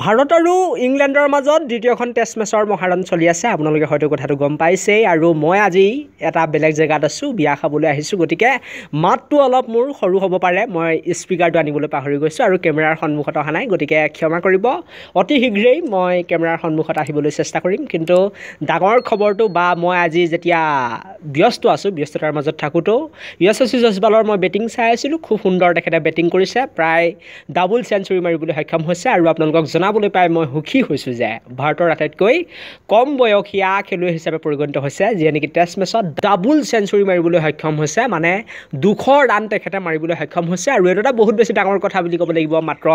ভাৰত আৰু ইংলেণ্ডৰ মাজত দ্বিতীয়খন টেষ্ট মেচৰ মহাৰণ চলি আছে। আপোনালোকে হয়তো কথাটো গম পাইছেই। আৰু মই আজি এটা বেলেগ জেগাত আছোঁ, বিয়া খাবলৈ আহিছোঁ। গতিকে মাতটো অলপ মোৰ সৰু হ'ব পাৰে। মই স্পীকাৰটো আনিবলৈ পাহৰি গৈছোঁ আৰু কেমেৰাৰ সন্মুখত অহা নাই। গতিকে ক্ষমা কৰিব, অতি শীঘ্ৰেই মই কেমেৰাৰ সন্মুখত আহিবলৈ চেষ্টা কৰিম। কিন্তু ডাঙৰ খবৰটো বা মই আজি যেতিয়া ব্যস্ত আছোঁ, ব্যস্ততাৰ মাজত থাকোঁতেও য়শস্বী জয়ছৱালৰ মই বেটিং চাই আছিলোঁ। খুব সুন্দৰ তেখেতে বেটিং কৰিছে, প্ৰায় ডাবল চেঞ্চুৰী মাৰিবলৈ সক্ষম হৈছে। আৰু আপোনালোকক জনাবলৈ পাই মই সুখী হৈছোঁ যে ভাৰতৰ আটাইতকৈ কম বয়সীয়া খেলুৱৈ হিচাপে পৰিগণিত হৈছে, যিয়ে নেকি টেষ্ট মেচত ডাবল চেঞ্চুৰী মাৰিবলৈ সক্ষম হৈছে। মানে 200 ৰান তেখেতে মাৰিবলৈ সক্ষম হৈছে। আৰু এইটো এটা বহুত বেছি ডাঙৰ কথা বুলি ক'ব লাগিব। মাত্ৰ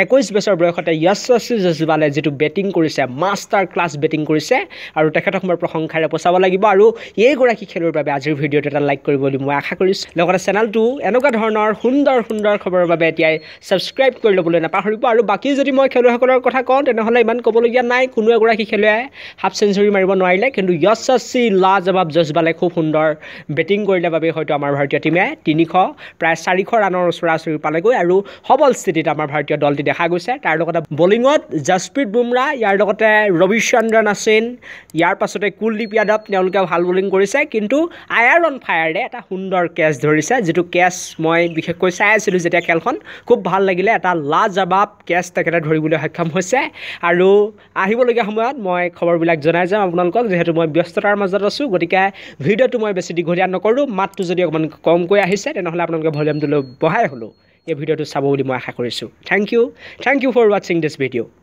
21 বছৰ বয়সতে য়শস্বী জয়ছৱালে যিটো বেটিং কৰিছে, মাষ্টাৰ ক্লাছ বেটিং কৰিছে। আৰু তেখেতক মই প্ৰশংসাৰে পচাব লাগিব। আৰু এইগৰাকী খেলুৱৈৰ বাবে আজিৰ ভিডিঅ'টো এটা লাইক কৰিব বুলি মই আশা কৰিছোঁ। লগতে চেনেলটো এনেকুৱা ধৰণৰ সুন্দৰ সুন্দৰ খবৰৰ বাবে এতিয়াই ছাবস্ক্ৰাইব কৰি ল'বলৈ নাপাহৰিব। আৰু বাকী যদি মই খেলুৱৈসকলৰ কথা কওঁ, তেনেহ'লে ইমান ক'বলগীয়া নাই। কোনো এগৰাকী খেলুৱৈয়ে হাফ চেঞ্চুৰী মাৰিব নোৱাৰিলে, কিন্তু য়শস্বী লাজবাব জয়ছৱালে খুব সুন্দৰ বেটিং কৰিলে বাবে হয়তো আমাৰ ভাৰতীয় টীমে প্ৰায় 400 ৰানৰ ওচৰা-ওচৰি পালেগৈ। আৰু সবল স্থিতিত আমাৰ ভাৰতীয় দলটি দেখা গৈছে। তাৰ লগতে বলিঙত জাসপ্ৰীত বুমৰাহ, ইয়াৰ লগতে ৰবিচন্দ্ৰন অশ্বিন, ইয়াৰ পাছতে কুলদীপ যাদৱ, তেওঁলোকে ভাল বলিং কৰিছে। কিন্তু আয়াৰন ফায়াৰে এটা সুন্দৰ কেচ ধৰিছে, যিটো কেচ মই বিশেষকৈ চাই আছিলোঁ যেতিয়া খেলখন, খুব ভাল লাগিলে। এটা লাজবাব কেচ তেখেতে ধৰিবলৈ সক্ষম হৈছে। আৰু আহিবলগীয়া সময়ত মই খবৰবিলাক জনাই যাম আপোনালোকক, যিহেতু মই ব্যস্ততাৰ মাজত আছোঁ। গতিকে ভিডিঅ'টো মই বেছি দীঘলীয়া নকৰোঁ। মাতটো যদি অকণমান কমকৈ আহিছে, তেনেহ'লে আপোনালোকে ভলিউমটো লৈ বঢ়াই হ'লেও এই ভিডিঅ'টো চাব বুলি মই আশা কৰিছোঁ। থেংক ইউ ফৰ ৱাচিং দিছ ভিডিঅ'।